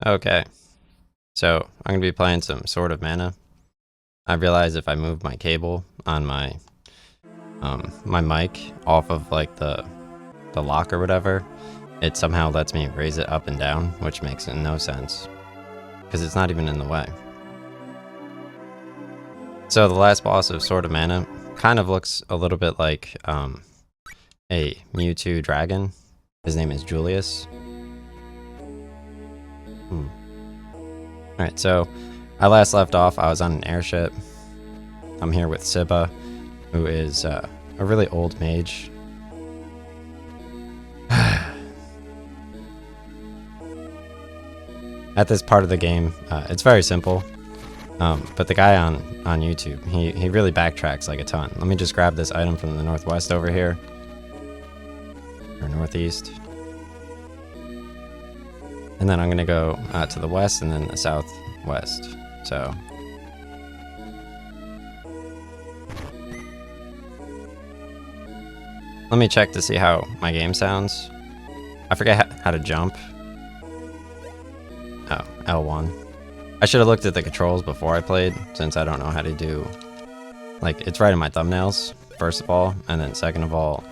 Okay, so I'm gonna be playing some Sword of Mana. I realize if I move my cable on my mic off of like the lock or whatever, it somehow lets me raise it up and down, which makes no sense because it's not even in the way. So the last boss of Sword of Mana kind of looks a little bit like a Mewtwo dragon. His name is Julius. Alright, so I last left off, I was on an airship. I'm here with Sibba, who is a really old mage. At this part of the game, it's very simple, but the guy on YouTube, he really backtracks like a ton. Let me just grab this item from the northwest over here, or northeast. And then I'm going to go to the west and then the southwest. So let me check to see how my game sounds. I forget how to jump. Oh, L1. I should have looked at the controls before I played, since I don't know how to do... Like, it's right in my thumbnails, first of all, and then second of all...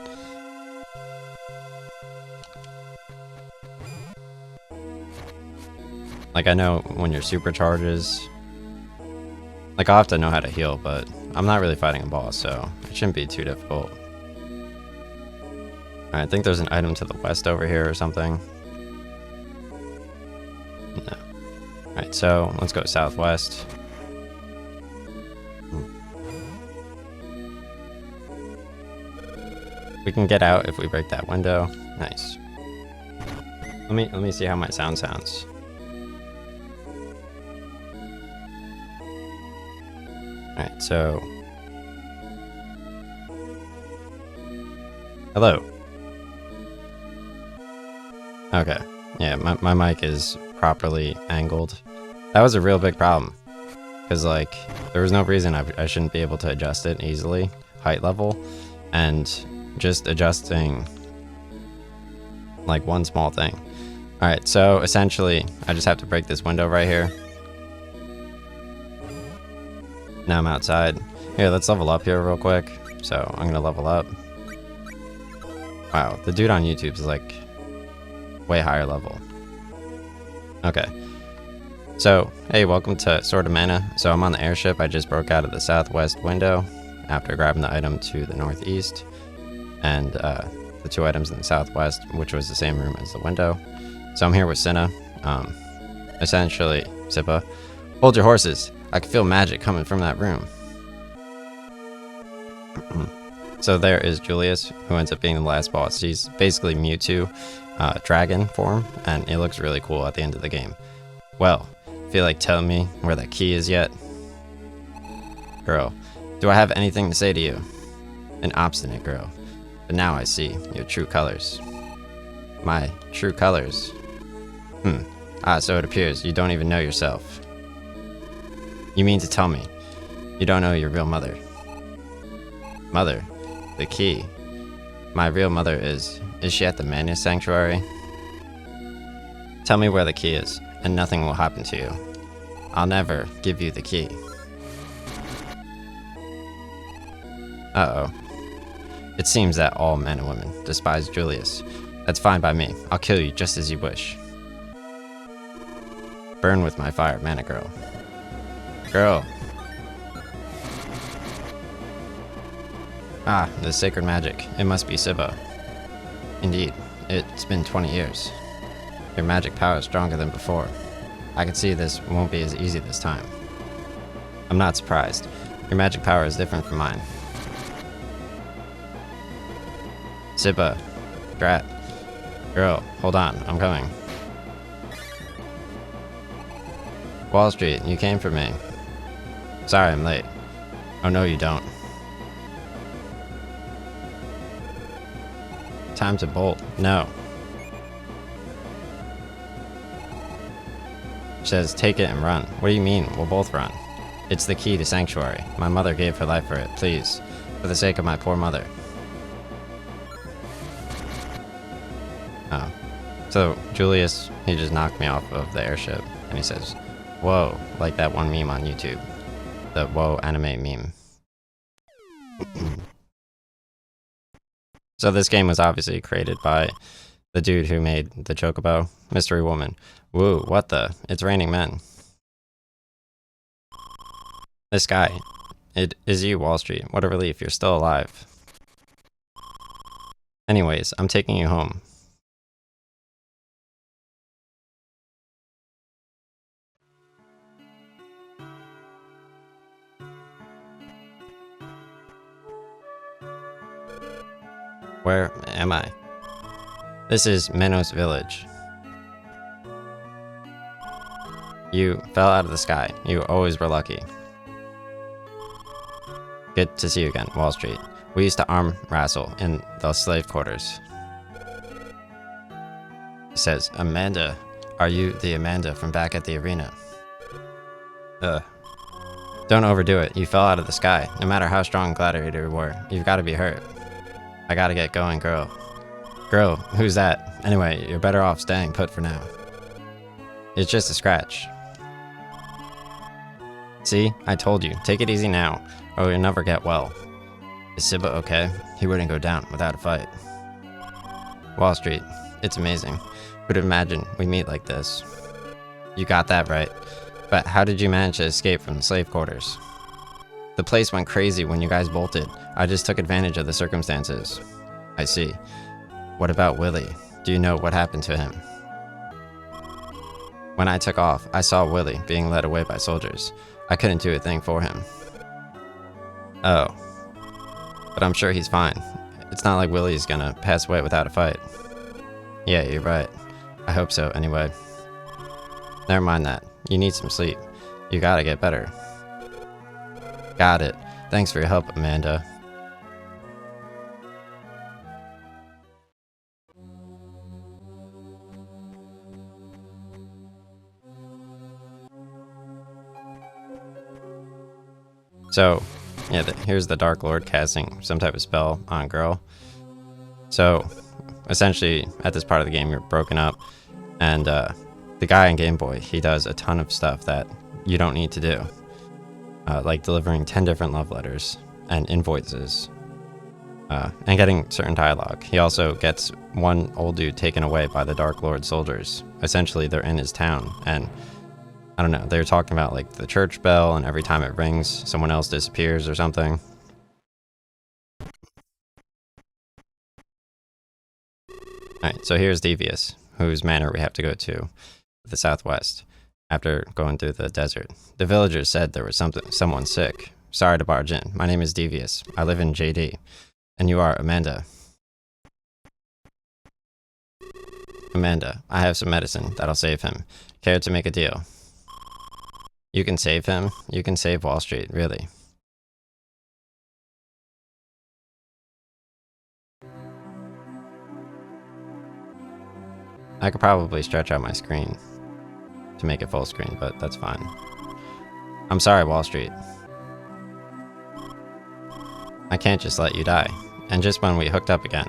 Like, I know when your supercharges... Like, I'll have to know how to heal, but I'm not really fighting a boss, so it shouldn't be too difficult. I think there's an item to the west over here or something. No. Alright, so let's go southwest. We can get out if we break that window. Nice. Let me see how my sound sounds. Alright, so... Hello. Okay. Yeah, my mic is properly angled. That was a real big problem. Because, like, there was no reason I shouldn't be able to adjust it easily, height level, and just adjusting, like, one small thing. Alright, so essentially, I just have to break this window right here. Now I'm outside. Here, let's level up here real quick. So, I'm gonna level up. Wow, the dude on YouTube is, like, way higher level. Okay. So, hey, welcome to Sword of Mana. So I'm on the airship. I just broke out of the southwest window after grabbing the item to the northeast. And the two items in the southwest, which was the same room as the window. So I'm here with Cinna. Essentially, Sibba, hold your horses. I can feel magic coming from that room. So there is Julius, who ends up being the last boss. He's basically Mewtwo, dragon form, and it looks really cool at the end of the game. Well, feel like telling me where that key is yet? Girl, do I have anything to say to you? An obstinate girl. But now I see your true colors. My true colors? So it appears you don't even know yourself. You mean to tell me you don't know your real mother? Mother? The key. My real mother is she at the Mana Sanctuary? Tell me where the key is, and nothing will happen to you. I'll never give you the key. Uh-oh. It seems that all men and women despise Julius. That's fine by me. I'll kill you just as you wish. Burn with my fire, Mana Girl. Girl. Ah, the sacred magic. It must be Sibba. Indeed. It's been 20 years. Your magic power is stronger than before. I can see this won't be as easy this time. I'm not surprised. Your magic power is different from mine. Sibba. Drat. Girl, hold on. I'm coming. Wall Street, you came for me. Sorry I'm late. Oh no you don't. Time to bolt. No. She says, take it and run. What do you mean? We'll both run. It's the key to Sanctuary. My mother gave her life for it. Please. For the sake of my poor mother. Oh. So Julius, he just knocked me off of the airship, and he says, "Whoa," like that one meme on YouTube, the "Whoa" anime meme. So this game was obviously created by the dude who made the Chocobo, Mystery Woman. Woo, what the? It's raining men. This guy. It is you, Wall Street. What a relief, you're still alive. Anyways, I'm taking you home. Where am I? This is Menos Village. You fell out of the sky. You always were lucky. Good to see you again, Wall Street. We used to arm wrestle in the slave quarters. He says, Amanda, are you the Amanda from back at the arena? Don't overdo it. You fell out of the sky. No matter how strong Gladiator you were, you've got to be hurt. I gotta get going, girl. Girl, who's that? Anyway, you're better off staying put for now. It's just a scratch. See? I told you. Take it easy now, or you'll never get well. Is Siba okay? He wouldn't go down without a fight. Wall Street. It's amazing. Who'd imagine we meet like this? You got that right. But how did you manage to escape from the slave quarters? The place went crazy when you guys bolted. I just took advantage of the circumstances. I see. What about Willie? Do you know what happened to him? When I took off, I saw Willie being led away by soldiers. I couldn't do a thing for him. Oh. But I'm sure he's fine. It's not like Willie's gonna pass away without a fight. Yeah, you're right. I hope so, anyway. Never mind that. You need some sleep. You gotta get better. Got it. Thanks for your help, Amanda. So, yeah, here's the Dark Lord casting some type of spell on a girl. So, essentially, at this part of the game, you're broken up, and the guy in Game Boy, he does a ton of stuff that you don't need to do. Like delivering 10 different love letters and invoices, and getting certain dialogue. He also gets one old dude taken away by the Dark Lord soldiers. Essentially, they're in his town, and I don't know, they were talking about like the church bell, and every time it rings, someone else disappears or something. Alright, so here's Devious, whose manor we have to go to the southwest. After going through the desert, the villagers said there was someone sick. Sorry to barge in. My name is Devious. I live in JD. And you are Amanda. Amanda, I have some medicine that'll save him. Care to make a deal? You can save him? You can save Wall Street, really. I could probably stretch out my screen to make it full screen, but that's fine. I'm sorry, Wall Street. I can't just let you die. And just when we hooked up again.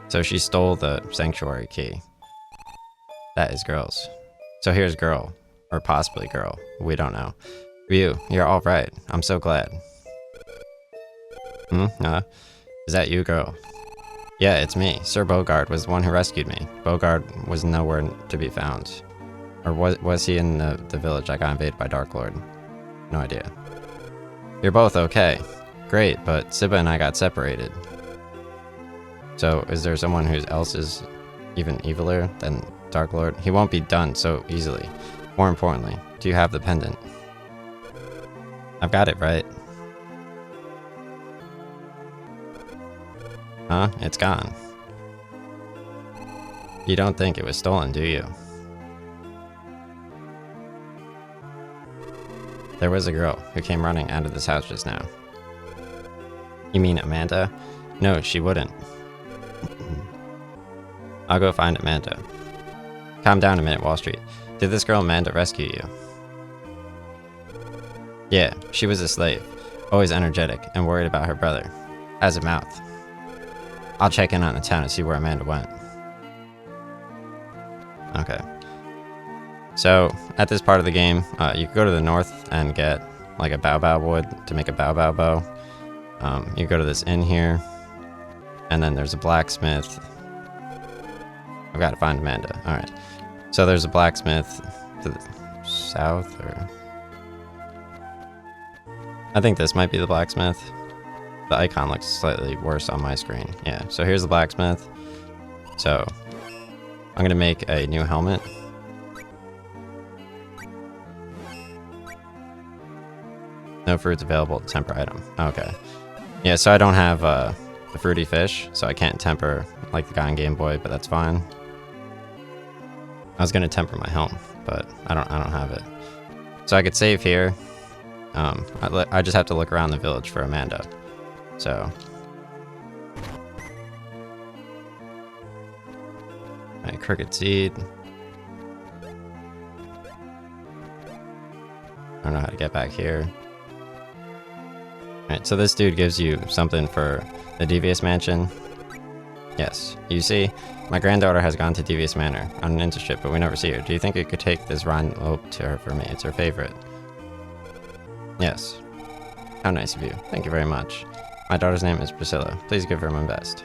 So she stole the sanctuary key. That is girls. So here's girl. Or possibly girl. We don't know. Ryu, you're alright. I'm so glad. Is that you, girl? Yeah, it's me. Sir Bogard was the one who rescued me. Bogard was nowhere to be found. Or was he in the village that got invaded by Dark Lord? No idea. You're both okay. Great, but Siba and I got separated. So, is there someone who else is even eviler than Dark Lord? He won't be done so easily. More importantly, do you have the pendant? I've got it, right? Huh? It's gone. You don't think it was stolen, do you? There was a girl who came running out of this house just now. You mean Amanda? No, she wouldn't. I'll go find Amanda. Calm down a minute, Wall Street. Did this girl Amanda rescue you? Yeah, she was a slave. Always energetic and worried about her brother. Has a mouth. I'll check in on the town and see where Amanda went. Okay. So, at this part of the game, you can go to the north and get like a Bao wood to make a Bao bow. You go to this inn here, and then there's a blacksmith. I've got to find Amanda. Alright. So there's a blacksmith to the south, or... I think this might be the blacksmith. The icon looks slightly worse on my screen. Yeah, so here's the blacksmith. So, I'm going to make a new helmet. No fruits available to temper item. Okay. Yeah, so I don't have the fruity fish, so I can't temper like the guy on Game Boy, but that's fine. I was gonna temper my helm, but I don't have it. So I could save here. I just have to look around the village for Amanda. So. Alright, Crooked Seed. I don't know how to get back here. Alright, so this dude gives you something for the Devious Mansion. Yes, you see, my granddaughter has gone to Devious Manor on an internship, but we never see her. Do you think you could take this Rhine Lope to her for me? It's her favorite. Yes. How nice of you. Thank you very much. My daughter's name is Priscilla. Please give her my best.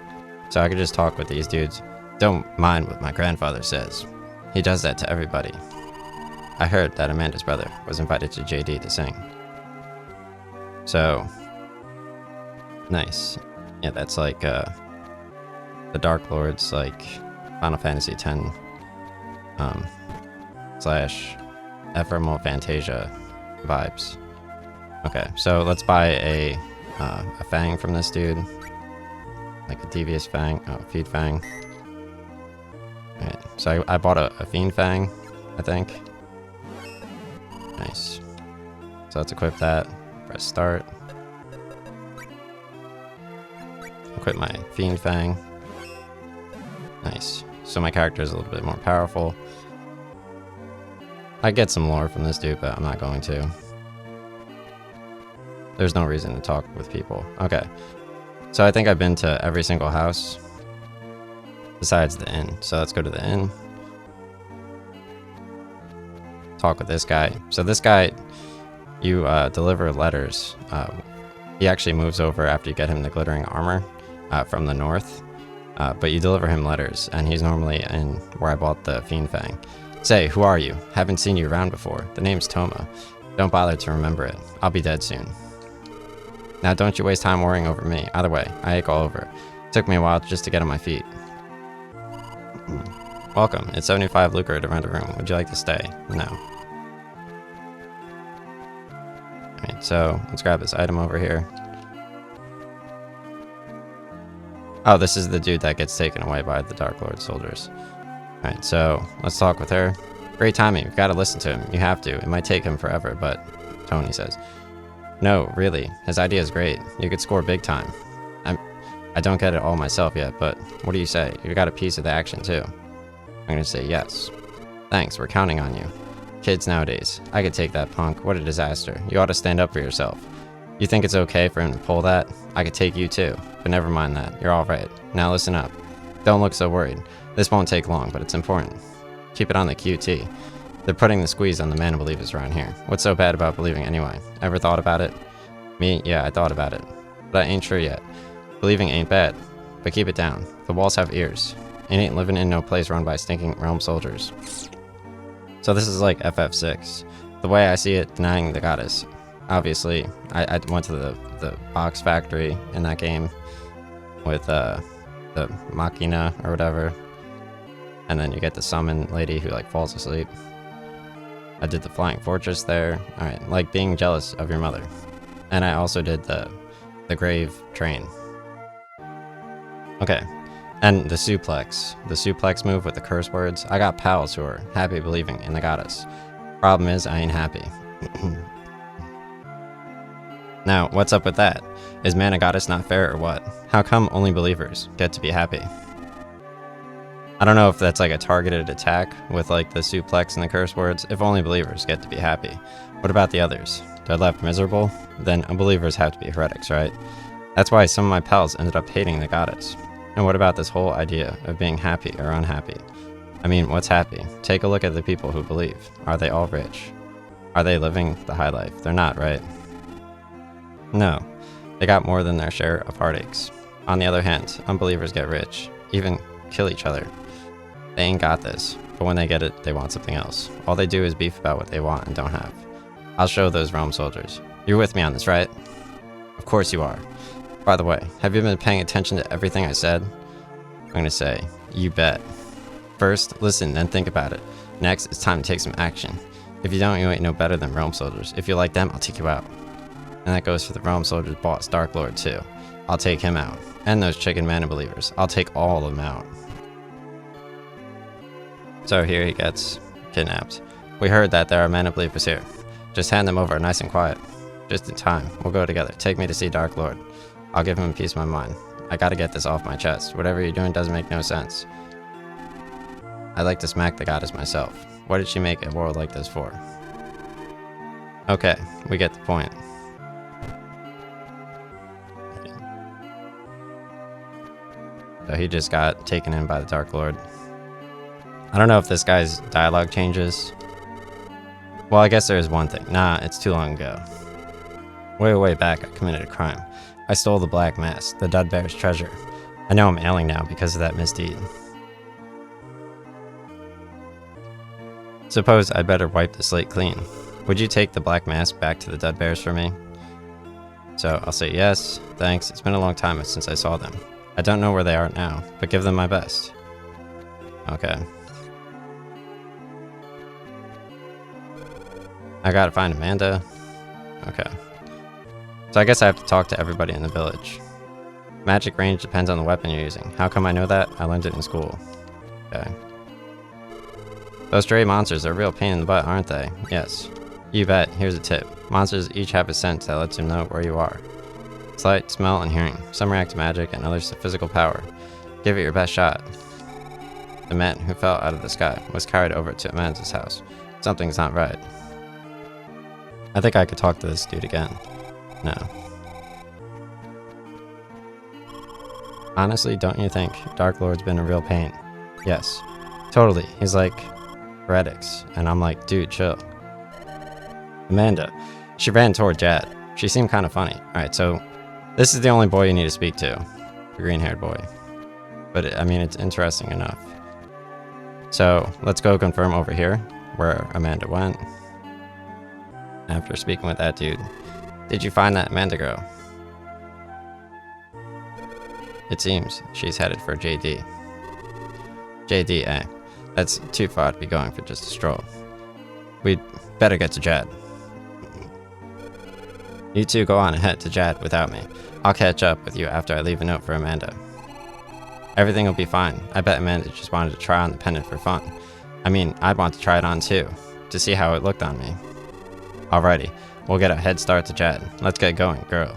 So I could just talk with these dudes. Don't mind what my grandfather says. He does that to everybody. I heard that Amanda's brother was invited to JD to sing. So... nice. Yeah, that's like, the Dark Lord's, like, Final Fantasy X, slash Ephemeral Fantasia vibes. Okay, so let's buy a fang from this dude. Like a Devious Fang, Feed Fang. Alright, so I bought a Fiend Fang, I think. Nice. So let's equip that. Press start. Equip my Fiend Fang. Nice. So my character is a little bit more powerful. I get some lore from this dude, but I'm not going to. There's no reason to talk with people. Okay. So I think I've been to every single house besides the inn. So let's go to the inn. Talk with this guy. So this guy, you deliver letters. He actually moves over after you get him the glittering armor from the north. But you deliver him letters, and he's normally in where I bought the Fiend Fang. Say, who are you? Haven't seen you around before. The name's Toma. Don't bother to remember it. I'll be dead soon. Now don't you waste time worrying over me. Either way, I ache all over. It took me a while just to get on my feet. Welcome. It's 75 lucre to rent a room. Would you like to stay? No. Alright, so let's grab this item over here. Oh, this is the dude that gets taken away by the Dark Lord soldiers. Alright, so let's talk with her. Great timing. You've got to listen to him. You have to. It might take him forever, but Tony says. No, really. His idea is great. You could score big time. I don't get it all myself yet, but what do you say? You got a piece of the action too. I'm gonna say yes. Thanks, we're counting on you. Kids nowadays. I could take that punk. What a disaster. You ought to stand up for yourself. You think it's okay for him to pull that? I could take you too. But never mind that. You're alright. Now listen up. Don't look so worried. This won't take long, but it's important. Keep it on the QT. They're putting the squeeze on the man who believes around here. What's so bad about believing anyway? Ever thought about it? Me? Yeah, I thought about it. But I ain't sure yet. Believing ain't bad. But keep it down. The walls have ears. It ain't living in no place run by stinking realm soldiers. So this is like FF6. The way I see it, denying the goddess. Obviously, I went to the box factory in that game with the Machina or whatever. And then you get the summon lady who like falls asleep. I did the Flying Fortress there. Alright, like being jealous of your mother. And I also did the Grave Train. Okay, and the suplex. The suplex move with the curse words. I got pals who are happy believing in the goddess. Problem is, I ain't happy. Now, what's up with that? Is man a goddess not fair or what? How come only believers get to be happy? I don't know if that's like a targeted attack with like the suplex and the curse words. If only believers get to be happy. What about the others? They're left miserable? Then unbelievers have to be heretics, right? That's why some of my pals ended up hating the goddess. And what about this whole idea of being happy or unhappy? I mean, what's happy? Take a look at the people who believe. Are they all rich? Are they living the high life? They're not, right? No. They got more than their share of heartaches. On the other hand, unbelievers get rich, even kill each other. They ain't got this, but when they get it, they want something else. All they do is beef about what they want and don't have. I'll show those Rome soldiers. You're with me on this, right? Of course you are. By the way, have you been paying attention to everything I said? I'm gonna say, you bet. First, listen, then think about it. Next, it's time to take some action. If you don't, you ain't no better than Rome soldiers. If you like them, I'll take you out. And that goes for the Rome soldiers' boss, Dark Lord, too. I'll take him out. And those chicken mana believers. I'll take all of them out. So here he gets kidnapped. We heard that there are mana believers here. Just hand them over nice and quiet. Just in time. We'll go together. Take me to see Dark Lord. I'll give him a piece of my mind. I gotta get this off my chest. Whatever you're doing doesn't make no sense. I'd like to smack the goddess myself. What did she make a world like this for? Okay, we get the point. So he just got taken in by the Dark Lord. I don't know if this guy's dialogue changes. Well, I guess there is one thing. Nah, it's too long ago. Way back, I committed a crime. I stole the Black Mask, the Dudbear's treasure. I know I'm ailing now because of that misdeed. Suppose I'd better wipe the slate clean. Would you take the Black Mask back to the Dudbears for me? So I'll say yes, thanks. It's been a long time since I saw them. I don't know where they are now, but give them my best. Okay. I gotta find Amanda. Okay. So I guess I have to talk to everybody in the village. Magic range depends on the weapon you're using. How come I know that? I learned it in school. Okay. Those stray monsters are a real pain in the butt, aren't they? Yes. You bet. Here's a tip. Monsters each have a sense that lets them know where you are. Sight, smell, and hearing. Some react to magic and others to physical power. Give it your best shot. The man who fell out of the sky was carried over to Amanda's house. Something's not right. I think I could talk to this dude again. No. Honestly, don't you think Dark Lord's been a real pain? Yes. Totally. He's like heretics. And I'm like, dude, chill. Amanda. She ran toward Jad. She seemed kind of funny. Alright, so this is the only boy you need to speak to. The green-haired boy. But, I mean, it's interesting enough. So, let's go confirm over here where Amanda went. After speaking with that dude. Did you find that Amanda girl? It seems she's headed for JD. JD, eh? That's too far to be going for just a stroll. We'd better get to Jad. You two go on ahead to Jad without me. I'll catch up with you after I leave a note for Amanda. Everything will be fine. I bet Amanda just wanted to try on the pendant for fun. I mean, I'd want to try it on too, to see how it looked on me. Alrighty, we'll get a head start to Jad. Let's get going, girl.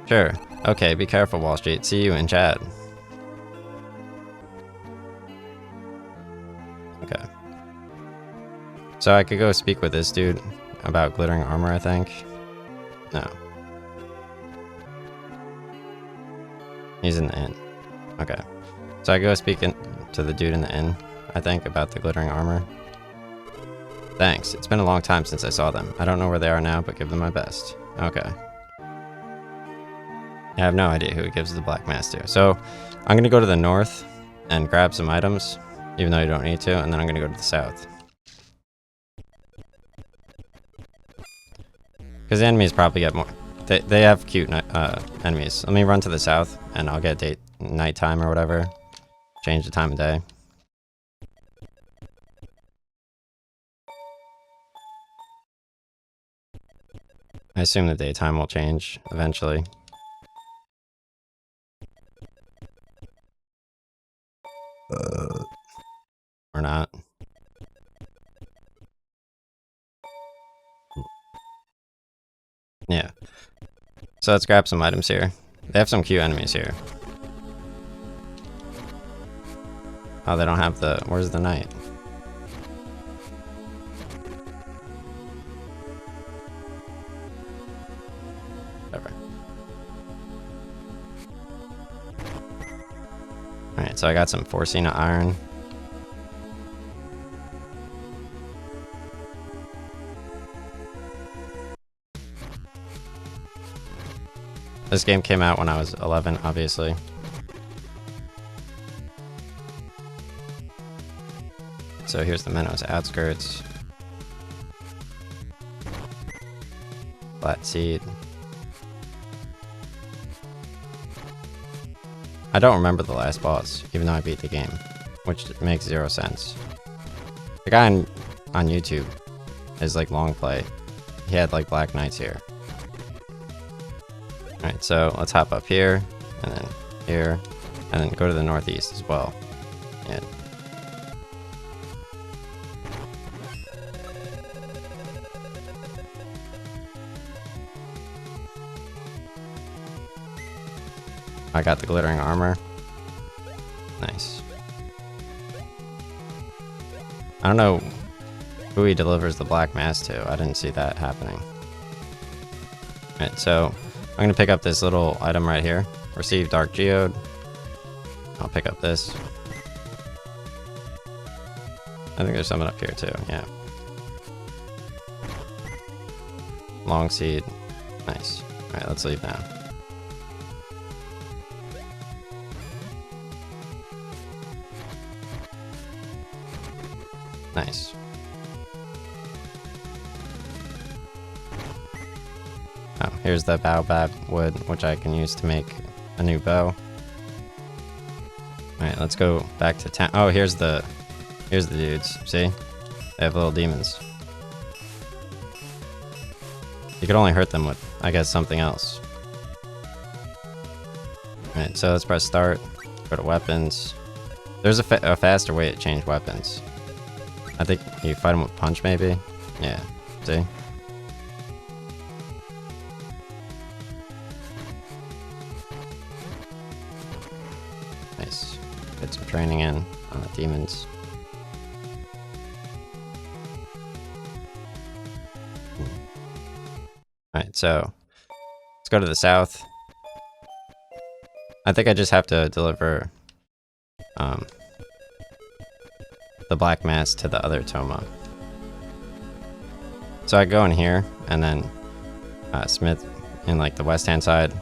Sure. Okay, be careful, Wall Street. See you in Jad. Okay. So I could go speak with this dude about glittering armor, I think. No. He's in the inn. Okay. So I go speak to the dude in the inn, I think, about the glittering armor. Thanks. It's been a long time since I saw them. I don't know where they are now, but give them my best. Okay. I have no idea who he gives the Black Mask to. So I'm going to go to the north and grab some items, even though you don't need to, and then I'm going to go to the south. Because the enemies probably get more. They have cute enemies. Let me run to the south, and I'll get nighttime or whatever. Change the time of day. I assume the daytime will change eventually. Or not. Yeah. So let's grab some items here. They have some cute enemies here. Oh, they don't have the... Where's the knight? Alright, so I got some Forcina iron. This game came out when I was 11, obviously. So here's the Minos outskirts. Flat seed. I don't remember the last boss, even though I beat the game, which makes 0 sense. The guy on YouTube is like long play. He had like Black Knights here. Alright, so let's hop up here, and then here, and then go to the northeast as well. Yeah. I got the glittering armor. Nice. I don't know who he delivers the black mass to. I didn't see that happening. Alright, so I'm gonna pick up this little item right here. Receive Dark Geode. I'll pick up this. I think there's something up here too, yeah. Long seed. Nice. Alright, let's leave now. Nice. Oh, here's the baobab wood, which I can use to make a new bow. Alright, let's go back to town. Oh, here's the dudes. See? They have little demons. You could only hurt them with, I guess, something else. Alright, so let's press start. Go to weapons. There's a faster way to change weapons. I think you fight them with punch, maybe? Yeah, see? Nice. Get some training in on the demons. Alright, so let's go to the south. I think I just have to deliver the black mass to the other Toma. So I go in here and then smith in like the west hand side,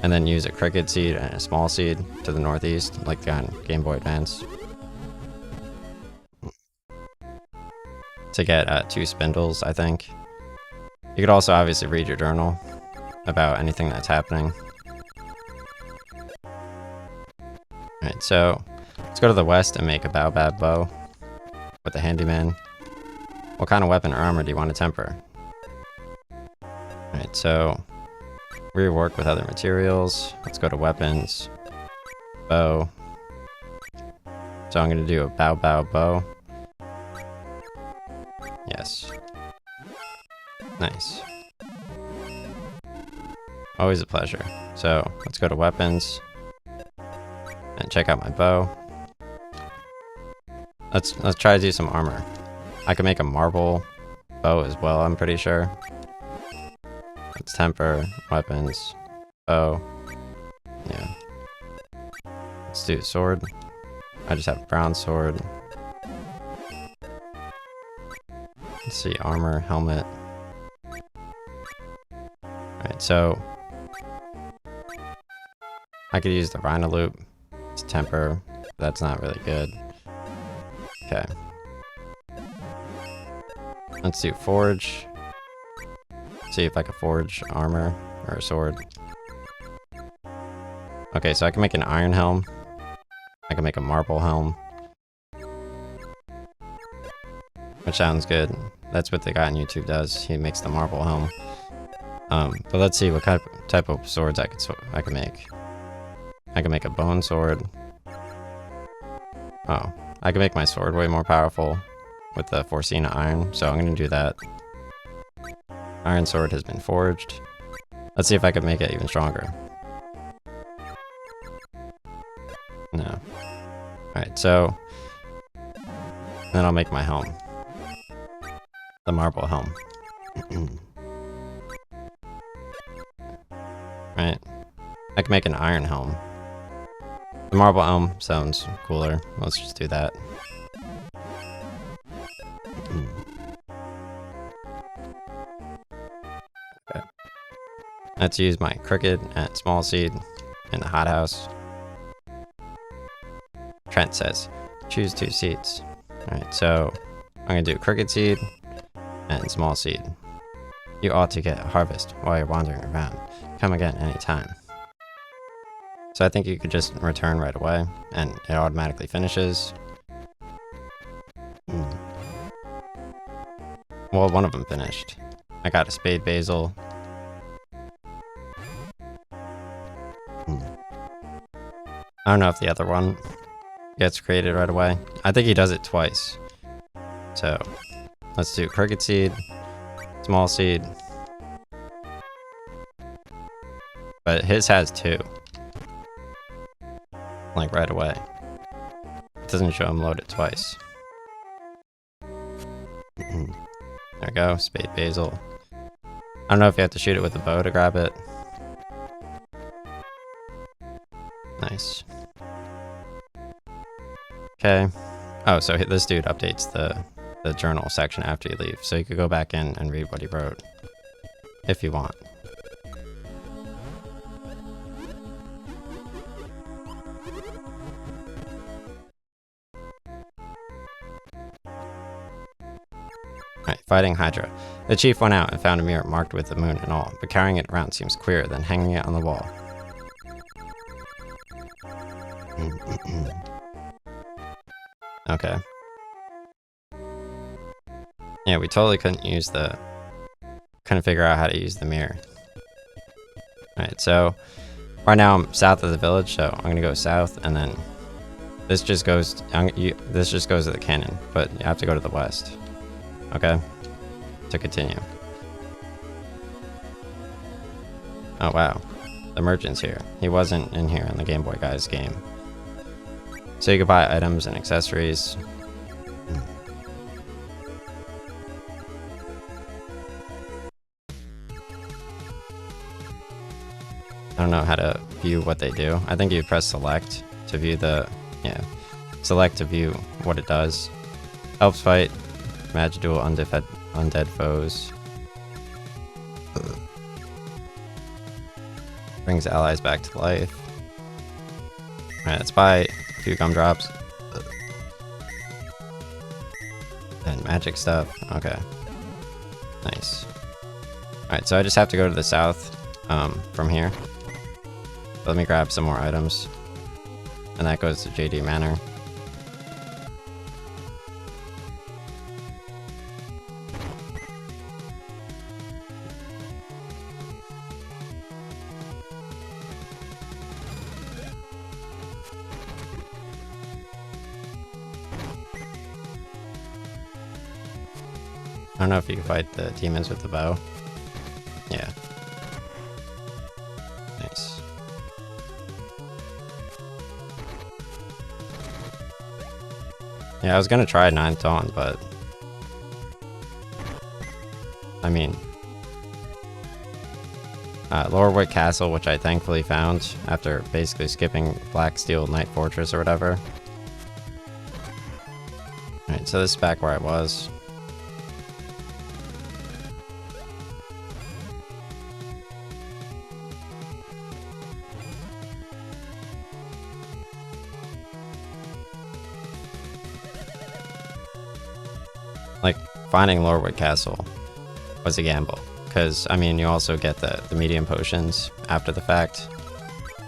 and then use a cricket seed and a small seed to the northeast, like on Game Boy Advance, to get 2 spindles, I think. You could also obviously read your journal about anything that's happening. Alright, so let's go to the west and make a baobab bow with the handyman. What kind of weapon or armor do you want to temper? Alright, so rework with other materials. Let's go to weapons. Bow. So I'm going to do a baobab bow. Yes. Nice. Always a pleasure. So let's go to weapons and check out my bow. Let's try to do some armor. I can make a marble bow as well, I'm pretty sure. Let's temper, weapons, bow. Yeah. Let's do a sword. I just have a brown sword. Let's see, armor, helmet. Alright, so I could use the Rhino Loop to temper. That's not really good. Okay. Let's do forge. See if I can forge armor or a sword. Okay, so I can make an iron helm. I can make a marble helm. Which sounds good. That's what the guy on YouTube does. He makes the marble helm. But let's see what type of swords I can make. I can make a bone sword. Oh, I can make my sword way more powerful with the Forcina iron, so I'm gonna do that. Iron sword has been forged. Let's see if I can make it even stronger. No. Alright, so then I'll make my helm. The marble helm. Right. I can make an iron helm. The Marble Elm sounds cooler. Let's just do that. Okay. Let's use my Crooked and Small Seed in the hothouse. Trent says, choose 2 seeds. Alright, so I'm gonna do Crooked Seed and Small Seed. You ought to get a harvest while you're wandering around. Come again anytime. So I think you could just return right away, and it automatically finishes. Well, one of them finished. I got a Spade Basil. I don't know if the other one gets created right away. I think he does it twice. So let's do Crooked Seed, Small Seed. But his has 2. Like right away. It doesn't show him loaded twice. There we go, Spade Basil. I don't know if you have to shoot it with a bow to grab it. Nice. Okay. Oh, so this dude updates the journal section after you leave, so you could go back in and read what he wrote. If you want. Alright, fighting Hydra. The chief went out and found a mirror marked with the moon and all, but carrying it around seems queerer than hanging it on the wall. Okay. Yeah, we totally couldn't figure out how to use the mirror. Alright, so right now I'm south of the village, so I'm gonna go south, and then this just goes to the cannon, but you have to go to the west. Okay, to continue. Oh wow, the merchant's here. He wasn't in here in the Game Boy Guys game. So you can buy items and accessories. I don't know how to view what they do. I think you press select to view select to view what it does. Helps fight Magidual undead foes. Brings allies back to life. Alright, let's buy a few gumdrops. And magic stuff. Okay. Nice. Alright, so I just have to go to the south from here. Let me grab some more items. And that goes to JD Manor. I don't know if you can fight the demons with the bow. Yeah. Nice. Yeah, I was gonna try Ninth Dawn, but I mean, Lorewood Castle, which I thankfully found after basically skipping Blacksteel Night Fortress or whatever. Alright, so this is back where I was. Like, finding Lorewood Castle was a gamble. Because, I mean, you also get the medium potions after the fact.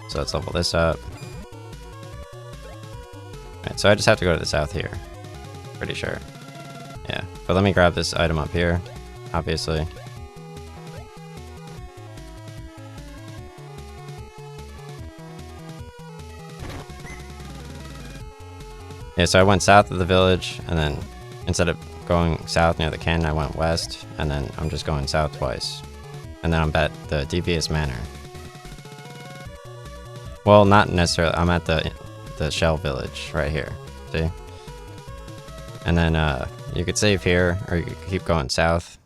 So let's level this up. Alright, so I just have to go to the south here. Pretty sure. Yeah, but let me grab this item up here, obviously. Yeah, so I went south of the village, and then instead of going south near the cannon, I went west, and then I'm just going south twice. And then I'm at the Devious Manor. Well, not necessarily. I'm at the Shell Village right here. See? And then you could save here, or you could keep going south.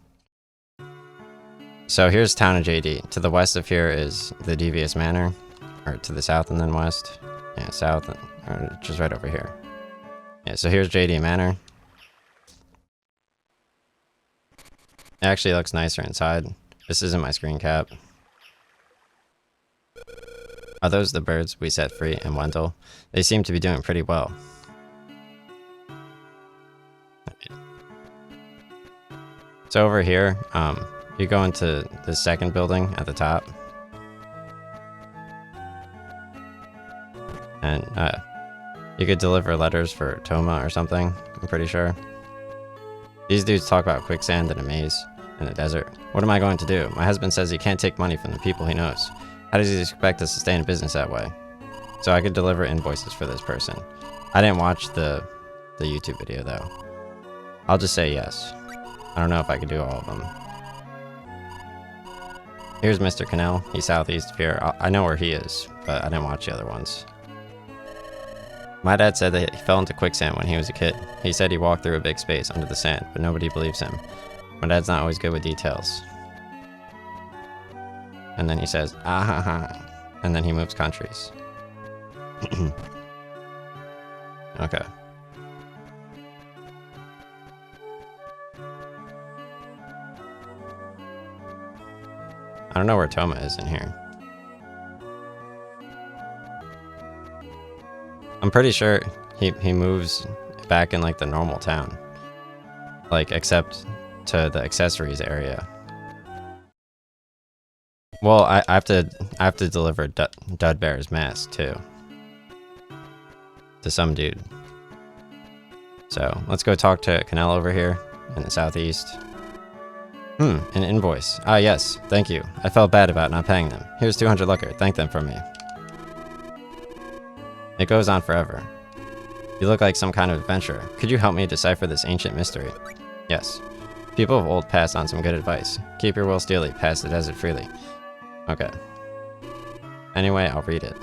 So here's Town of JD. To the west of here is the Devious Manor, or to the south and then west. Yeah, south, or just right over here. Yeah, so here's JD Manor. It actually looks nicer inside. This isn't my screen cap. Are those the birds we set free in Wendell? They seem to be doing pretty well. So over here, you go into the second building at the top. And you could deliver letters for Toma or something, I'm pretty sure. These dudes talk about quicksand and a maze in the desert. What am I going to do? My husband says he can't take money from the people he knows. How does he expect us to stay in business that way? So I could deliver invoices for this person. I didn't watch the YouTube video though. I'll just say yes. I don't know if I could do all of them. Here's Mr. Cannell. He's southeast of here. I know where he is, but I didn't watch the other ones. My dad said that he fell into quicksand when he was a kid. He said he walked through a big space under the sand, but nobody believes him. My dad's not always good with details. And then he says, ah ha ha. And then he moves countries. Okay. I don't know where Toma is in here. I'm pretty sure he moves back in like the normal town. Like except to the accessories area. Well, I have to deliver Dudbear's mask too. To some dude. So let's go talk to Cannell over here in the southeast. An invoice. Ah yes, thank you. I felt bad about not paying them. Here's 200 Lucker, thank them for me. It goes on forever. You look like some kind of adventurer. Could you help me decipher this ancient mystery? Yes. People of old passed on some good advice. Keep your will steely, pass the desert freely. Okay. Anyway, I'll read it.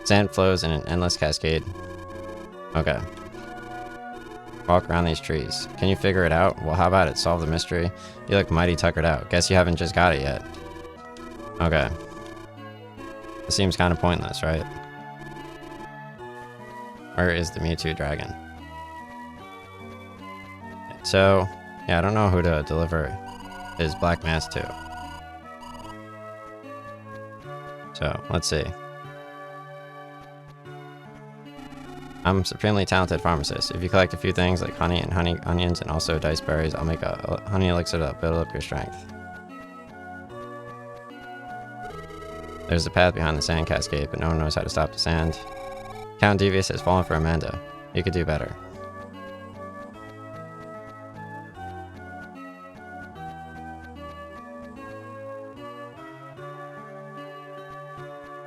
Sand flows in an endless cascade. Okay. Walk around these trees. Can you figure it out? Well, how about it? Solve the mystery? You look mighty tuckered out. Guess you haven't just got it yet. Okay. It seems kind of pointless, right? Where is the Mewtwo dragon? So, yeah, I don't know who to deliver his black mask to. So, let's see. I'm a supremely talented pharmacist. If you collect a few things like honey and honey onions and also dice berries, I'll make a honey elixir to build up your strength. There's a path behind the sand cascade, but no one knows how to stop the sand. Count Devious has fallen for Amanda. You could do better.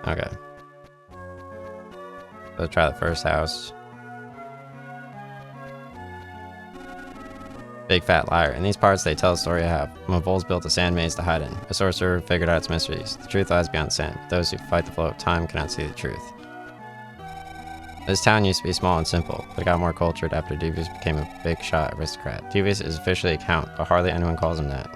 Okay. Let's try the first house. Big fat liar. In these parts, they tell a story I have. Mavol's built a sand maze to hide in. A sorcerer figured out its mysteries. The truth lies beyond sand. Those who fight the flow of time cannot see the truth. This town used to be small and simple, but got more cultured after Devious became a big shot aristocrat. Devious is officially a count, but hardly anyone calls him that.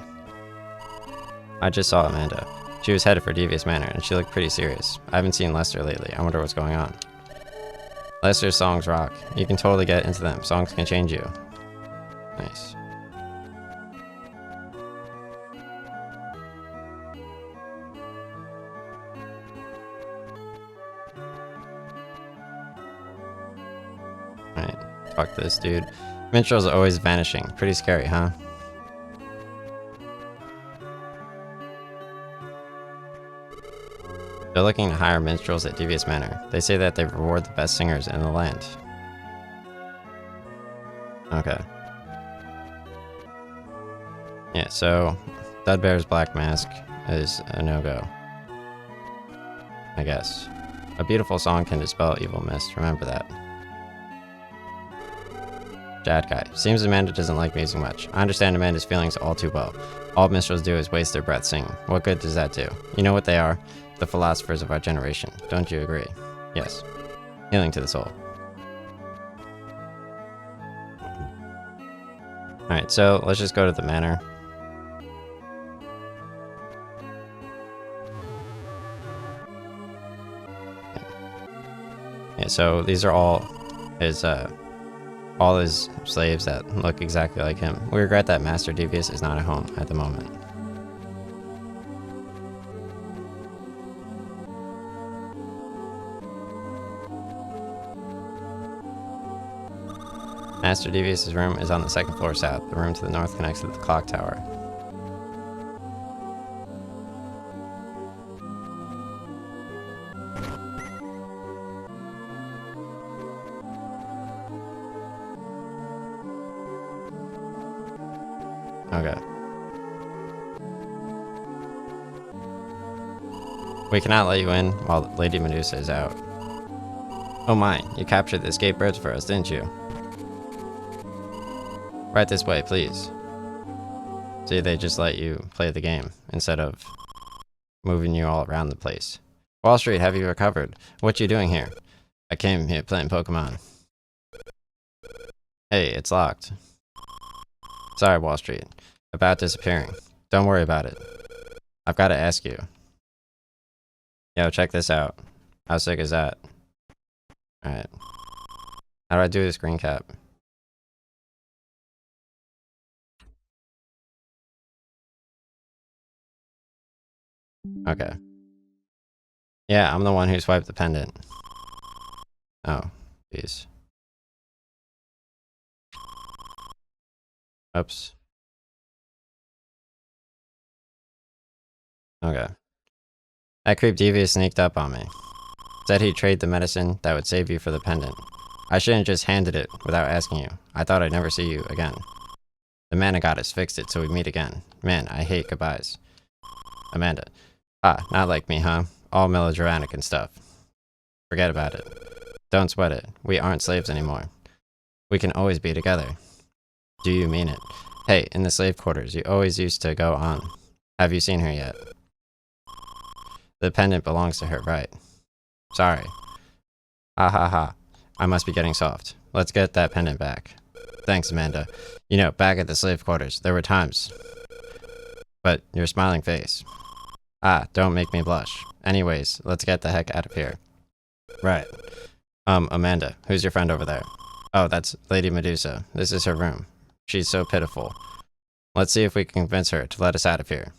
I just saw Amanda. She was headed for Devious Manor, and she looked pretty serious. I haven't seen Lester lately. I wonder what's going on. Lester's songs rock. You can totally get into them. Songs can change you. Nice. Alright, talk to this dude. Minstrels are always vanishing. Pretty scary, huh? They're looking to hire minstrels at Devious Manor. They say that they reward the best singers in the land. Okay. Yeah, so Dudbear's black mask is a no-go. I guess. A beautiful song can dispel evil mist, remember that. Jad guy. Seems Amanda doesn't like music much. I understand Amanda's feelings all too well. All minstrels do is waste their breath singing. What good does that do? You know what they are? The philosophers of our generation. Don't you agree? Yes. Healing to the soul. Alright, so let's just go to the manor. Yeah, so these are all his slaves that look exactly like him. We regret that Master Devious is not at home at the moment. Master Devious's room is on the second floor south. The room to the north connects to the clock tower. Okay. We cannot let you in while Lady Medusa is out. Oh my, you captured the escaped birds for us, didn't you? Right this way, please. See, they just let you play the game instead of moving you all around the place. Wall Street, have you recovered? What you doing here? I came here playing Pokemon. Hey, it's locked. Sorry, Wall Street. About disappearing. Don't worry about it. I've got to ask you. Yo, check this out. How sick is that? Alright. How do I do this green cap? Okay. Yeah, I'm the one who swiped the pendant. Oh, jeez. Oops. Okay. That creep Devious sneaked up on me. Said he'd trade the medicine that would save you for the pendant. I shouldn't just handed it without asking you. I thought I'd never see you again. The mana goddess fixed it so we'd meet again. Man, I hate goodbyes. Amanda. Ah, not like me, huh? All melodramatic and stuff. Forget about it. Don't sweat it. We aren't slaves anymore. We can always be together. Do you mean it? Hey, in the slave quarters, you always used to go on. Have you seen her yet? The pendant belongs to her, right? Sorry. Ha ha ha. I must be getting soft. Let's get that pendant back. Thanks, Amanda. You know, back at the slave quarters, there were times. But your smiling face. Ah, don't make me blush. Anyways, let's get the heck out of here. Right. Amanda, who's your friend over there? Oh, that's Lady Medusa. This is her room. She's so pitiful. Let's see if we can convince her to let us out of here.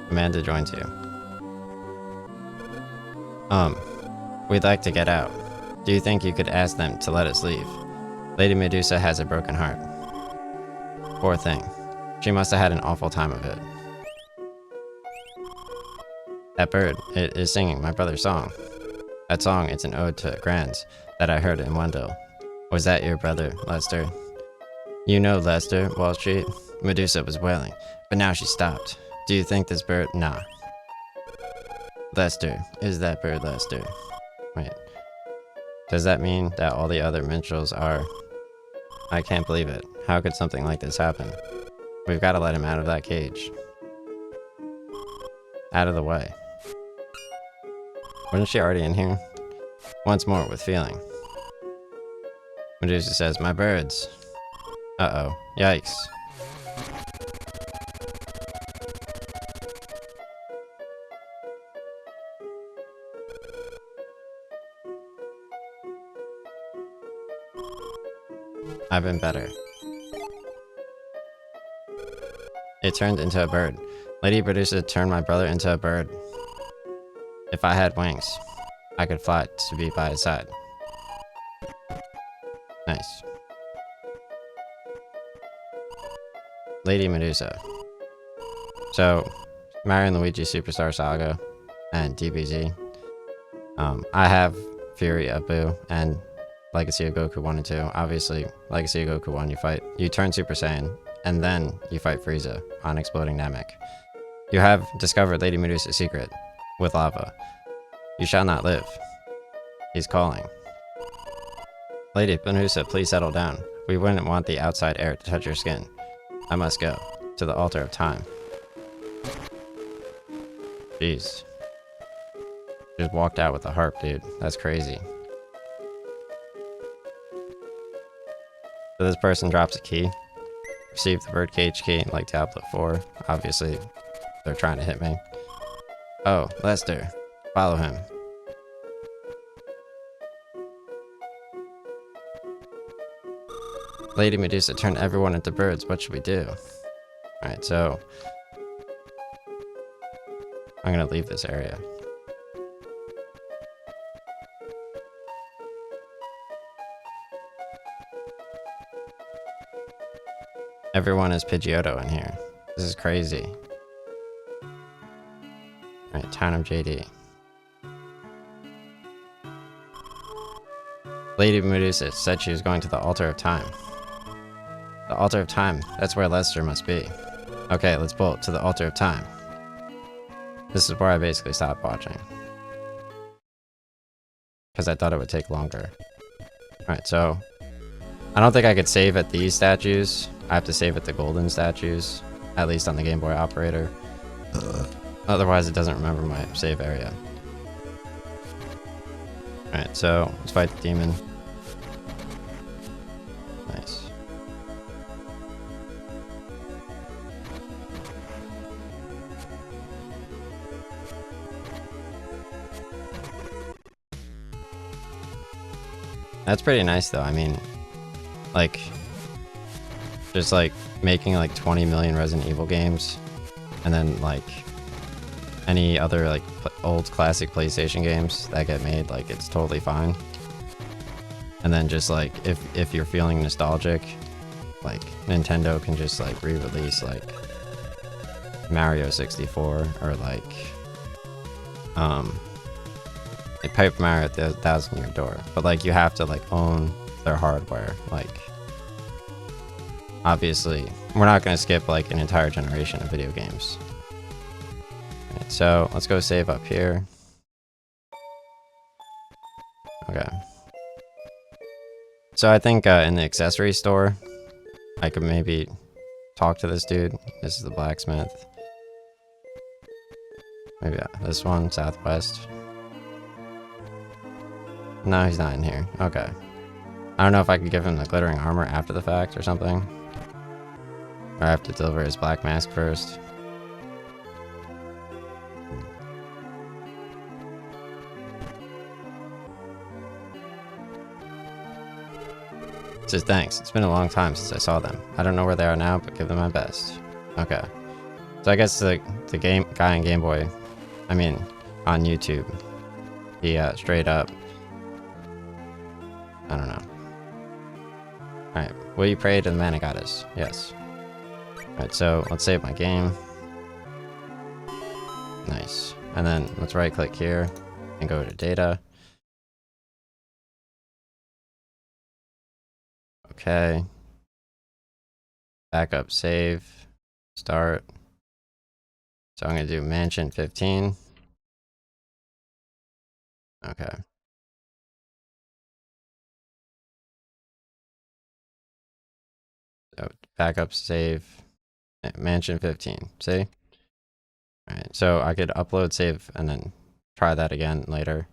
Amanda joins you. We'd like to get out. Do you think you could ask them to let us leave? Lady Medusa has a broken heart. Poor thing. She must have had an awful time of it. That bird, it is singing my brother's song. That song is an ode to Grands that I heard in Wendell. Was that your brother, Lester? You know Lester, Wall Street? Medusa was wailing, but now she stopped. Do you think this bird? Nah. Lester. Is that bird Lester? Wait. Does that mean that all the other minstrels are... I can't believe it. How could something like this happen? We've got to let him out of that cage. Out of the way. Wasn't she already in here? Once more with feeling. Medusa says, my birds. Uh-oh. Yikes. I've been better. It turned into a bird. Lady Medusa turned my brother into a bird. If I had wings, I could fly to be by his side. Nice. Lady Medusa. So, Mario and Luigi Superstar Saga and DBZ. I have Fury of Boo and Legacy of Goku 1 and 2. Obviously, Legacy of Goku 1, you turn Super Saiyan, and then you fight Frieza on Exploding Namek. You have discovered Lady Medusa's secret with lava. You shall not live. He's calling. Lady Medusa, please settle down. We wouldn't want the outside air to touch your skin. I must go to the altar of time. Jeez. Just walked out with a harp, dude. That's crazy. So this person drops a key. Receive the birdcage key like Diablo 4. Obviously, they're trying to hit me. Oh, Lester. Follow him. Lady Medusa turned everyone into birds. What should we do? Alright, so I'm gonna leave this area. Everyone is Pidgeotto in here. This is crazy. Alright, Town of JD. Lady Medusa said she was going to the Altar of Time. The Altar of Time, that's where Lester must be. Okay, let's bolt to the Altar of Time. This is where I basically stopped watching. Because I thought it would take longer. Alright, so I don't think I could save at these statues. I have to save at the golden statues, at least on the Game Boy operator. Otherwise it doesn't remember my save area. Alright, so let's fight the demon. Nice. That's pretty nice though. I mean, like, just like making like 20 million Resident Evil games, and then like any other like old classic PlayStation games that get made, like it's totally fine. And then just like if you're feeling nostalgic, like Nintendo can just like re-release like Mario 64 or like Paper Mario at the 1,000 Year Door, but like you have to like own their hardware. Like obviously we're not going to skip like an entire generation of video games. Right, so let's go save up here. Okay, so I think in the accessory store I could maybe talk to this dude. This is the blacksmith. Maybe this one, Southwest. No, he's not in here. Okay. I don't know if I could give him the glittering armor after the fact or something. Or I have to deliver his black mask first. It says thanks. It's been a long time since I saw them. I don't know where they are now, but give them my best. Okay. So I guess the game guy on Game Boy, I mean on YouTube, he straight up, I don't know. Alright, will you pray to the man who got us? Yes. Alright, so let's save my game. Nice. And then let's right click here and go to data. Okay. Backup, save, start. So I'm going to do Mansion 15. Okay. So backup, save, Mansion 15. See? Alright, so I could upload, save, and then try that again later.